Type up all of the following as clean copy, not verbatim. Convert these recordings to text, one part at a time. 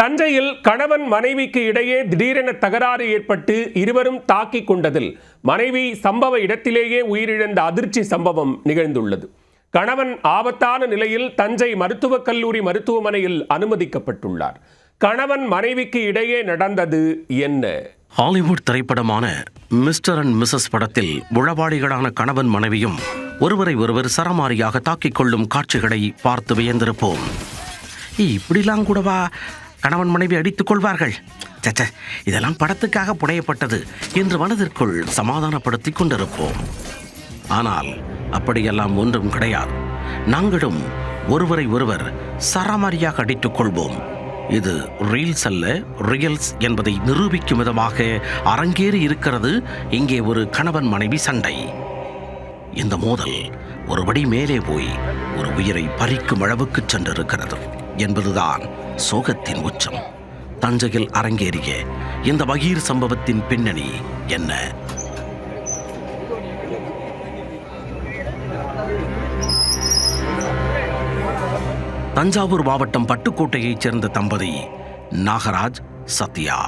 தஞ்சையில் கணவன் மனைவிக்கு இடையே திடீரென தகராறு ஏற்பட்டு இருவரும் தாக்கிக் கொண்டதில் மனைவி சம்பவ இடத்திலேயே உயிரிழந்த அதிர்ச்சி சம்பவம் நிகழ்ந்துள்ளது. கணவன் ஆபத்தான நிலையில் தஞ்சை மருத்துவக் கல்லூரி மருத்துவமனையில் அனுமதிக்கப்பட்டுள்ளார். கணவன் மனைவிக்கு இடையே நடந்தது என்ன? ஹாலிவுட் திரைப்படமான மிஸ்டர் அண்ட் மிஸ்ஸஸ் படத்தில் உளவாளிகளான கணவன் மனைவியும் ஒருவரை ஒருவர் சரமாரியாக தாக்கிக் கொள்ளும் காட்சிகளை பார்த்து வியந்திருப்போம். இப்படிலாம் கூடவா கணவன் மனைவி அடித்துக் கொள்வார்கள்? சச்ச, இதெல்லாம் படத்துக்காக புனையப்பட்டது என்று மனதிற்குள் சமாதானப்படுத்திக் கொண்டிருப்போம். ஆனால் அப்படியெல்லாம் ஒன்றும் கிடையாது. நாங்களும் ஒருவரை ஒருவர் சரமாரியாக அடித்துக் கொள்வோம். இது ரீல்ஸ் அல்ல, ரியல்ஸ் என்பதை நிரூபிக்கும் விதமாக அரங்கேறி இருக்கிறது இங்கே ஒரு கணவன் மனைவி சண்டை. இந்த மோதல் ஒருபடி மேலே போய் ஒரு உயிரை பறிக்கும் அளவுக்கு சென்றிருக்கிறது என்பதுதான் சோகத்தின் உச்சம். தஞ்சையில் அரங்கேறிய இந்த பகீர் சம்பவத்தின் பின்னணி என்ன? தஞ்சாவூர் மாவட்டம் பட்டுக்கோட்டையைச் சேர்ந்த தம்பதி நாகராஜ், சத்யா.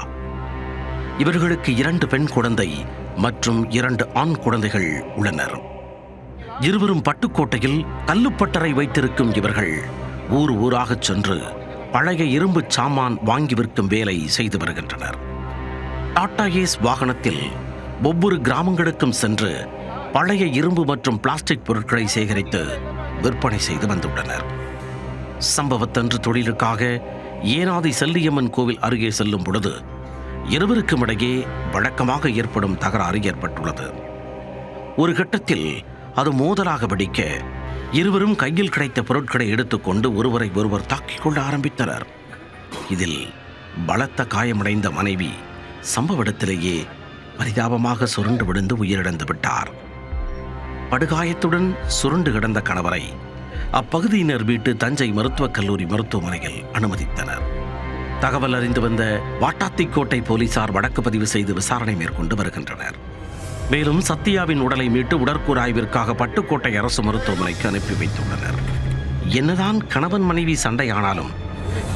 இவர்களுக்கு 2 பெண் குழந்தை மற்றும் 2 ஆண் குழந்தைகள் உள்ளனர். இருவரும் பட்டுக்கோட்டையில் கல்லுப்பட்டறை வைத்திருக்கும் இவர்கள் ஊர் ஊராகச் சென்று பழைய இரும்பு சாமான் வாங்கி விற்கும் வேலை செய்து வருகின்றனர். டாடா ஏஸ் வாகனத்தில் ஒவ்வொரு கிராமங்களுக்கும் சென்று பழைய இரும்பு மற்றும் பிளாஸ்டிக் பொருட்களை சேகரித்து விற்பனை செய்து வந்துள்ளனர். சம்பவத்தன்று தொழிலுக்காக ஏனாதி செல்லியம்மன் கோவில் அருகே செல்லும் பொழுது இருவருக்கும் இடையே வழக்கமாக ஏற்படும் தகராறு ஏற்பட்டுள்ளது. ஒரு கட்டத்தில் அது மோதலாக வெடிக்க இருவரும் கையில் கிடைத்த பொருட்களை எடுத்துக்கொண்டு ஒருவரை ஒருவர் தாக்கிக் கொள்ள ஆரம்பித்தனர். இதில் பலத்த காயமடைந்த மனைவி சம்பவ இடத்திலேயே பரிதாபமாக சுருண்டு விழுந்து உயிரிழந்து விட்டார். படுகாயத்துடன் சுருண்டு கிடந்த கணவரை அப்பகுதியினர் மீட்டு தஞ்சை மருத்துவக் கல்லூரி மருத்துவமனையில் அனுமதித்தனர். தகவல் அறிந்து வந்த வாட்டாத்திக்கோட்டை போலீசார் வழக்கு பதிவு செய்து விசாரணை மேற்கொண்டு வருகின்றனர். மேலும் சத்யாவின் உடலை மீட்டு உடற்கூறு ஆய்விற்காக பட்டுக்கோட்டை அரசு மருத்துவமனைக்கு அனுப்பி வைத்துள்ளனர். என்னதான் கணவன் மனைவி சண்டையானாலும்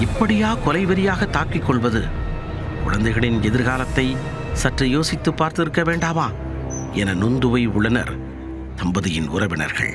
இப்படியா கொலைவெறியாக தாக்கிக் கொள்வது? குழந்தைகளின் எதிர்காலத்தை சற்று யோசித்து பார்த்திருக்க வேண்டாமா என நொந்துவை உள்ளனர் தம்பதியின் உறவினர்கள்.